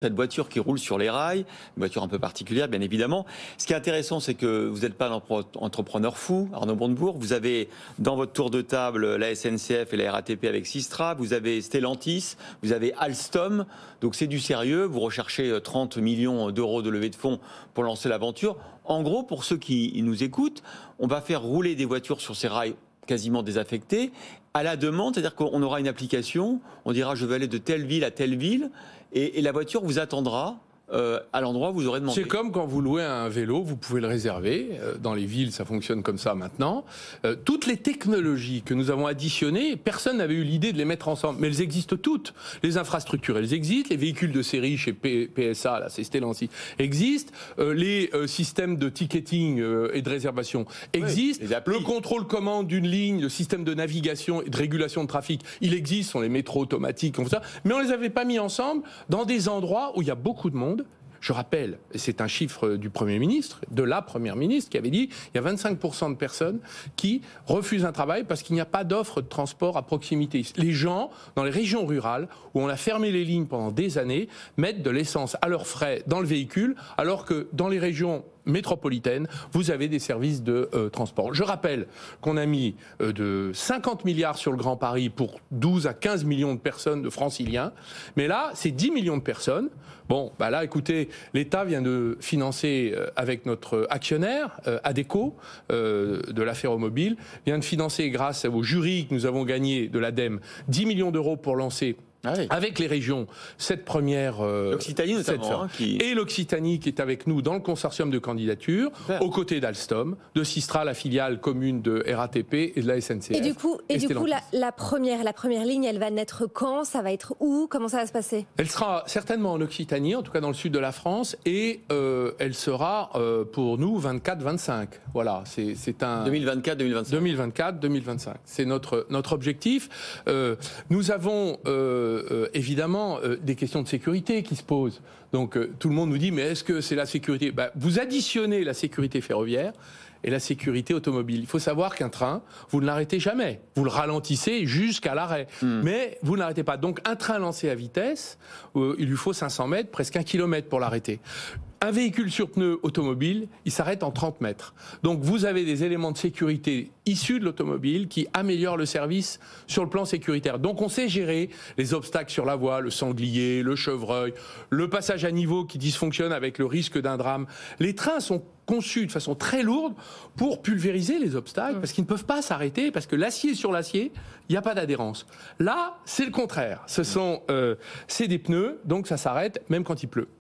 Cette voiture qui roule sur les rails, une voiture un peu particulière, bien évidemment. Ce qui est intéressant, c'est que vous n'êtes pas un entrepreneur fou, Arnaud Montebourg. Vous avez dans votre tour de table la SNCF et la RATP avec Systra. Vous avez Stellantis, vous avez Alstom. Donc c'est du sérieux. Vous recherchez 30 millions d'euros de levée de fonds pour lancer l'aventure. En gros, pour ceux qui nous écoutent, on va faire rouler des voitures sur ces rails quasiment désaffectés à la demande, c'est-à-dire qu'on aura une application, on dira je veux aller de telle ville à telle ville, et la voiture vous attendra à l'endroit où vous aurez demandé. C'est comme quand vous louez un vélo, vous pouvez le réserver. Dans les villes, ça fonctionne comme ça maintenant. Toutes les technologies que nous avons additionnées, personne n'avait eu l'idée de les mettre ensemble. Mais elles existent toutes. Les infrastructures, elles existent. Les véhicules de série chez PSA, là, c'est Stellantis, existent. Les systèmes de ticketing et de réservation existent. Oui, le contrôle commande d'une ligne, le système de navigation et de régulation de trafic, il existe. Ce sont les métros automatiques, comme ça. Mais on ne les avait pas mis ensemble dans des endroits où il y a beaucoup de monde. Je rappelle, c'est un chiffre du Premier ministre, de la Première ministre, qui avait dit il y a 25% de personnes qui refusent un travail parce qu'il n'y a pas d'offre de transport à proximité. Les gens, dans les régions rurales, où on a fermé les lignes pendant des années, mettent de l'essence à leurs frais dans le véhicule, alors que dans les régions métropolitaines, vous avez des services de transport. Je rappelle qu'on a mis de 50 milliards sur le Grand Paris pour 12 à 15 millions de personnes, de franciliens, mais là, c'est 10 millions de personnes. Bon, bah là, écoutez, l'État vient de financer, avec notre actionnaire, ADECO, de la ferromobile, vient de financer, grâce au jury que nous avons gagné de l'ADEME, 10 millions d'euros pour lancer avec les régions, cette première... L'Occitanie notamment. Et l'Occitanie qui est avec nous dans le consortium de candidature, aux côtés d'Alstom, de Systra, la filiale commune de RATP et de la SNCF. Et du coup, la première ligne, elle va naître quand? Ça va être où? Comment ça va se passer? Elle sera certainement en Occitanie, en tout cas dans le sud de la France, et elle sera pour nous 24-25. Voilà, c'est un... 2024-2025. 2024-2025. C'est notre objectif. Nous avons... évidemment, des questions de sécurité qui se posent. Donc, tout le monde nous dit, mais est-ce que c'est la sécurité? Vous additionnez la sécurité ferroviaire et la sécurité automobile. Il faut savoir qu'un train, vous ne l'arrêtez jamais. Vous le ralentissez jusqu'à l'arrêt. Mais vous ne l'arrêtez pas. Donc, un train lancé à vitesse, il lui faut 500 mètres, presque 1 kilomètre pour l'arrêter. Un véhicule sur pneu automobile, il s'arrête en 30 mètres. Donc vous avez des éléments de sécurité issus de l'automobile qui améliorent le service sur le plan sécuritaire. Donc on sait gérer les obstacles sur la voie, le sanglier, le chevreuil, le passage à niveau qui dysfonctionne avec le risque d'un drame. Les trains sont conçus de façon très lourde pour pulvériser les obstacles parce qu'ils ne peuvent pas s'arrêter, parce que l'acier sur l'acier, il n'y a pas d'adhérence. Là, c'est le contraire. C'est des pneus, donc ça s'arrête même quand il pleut.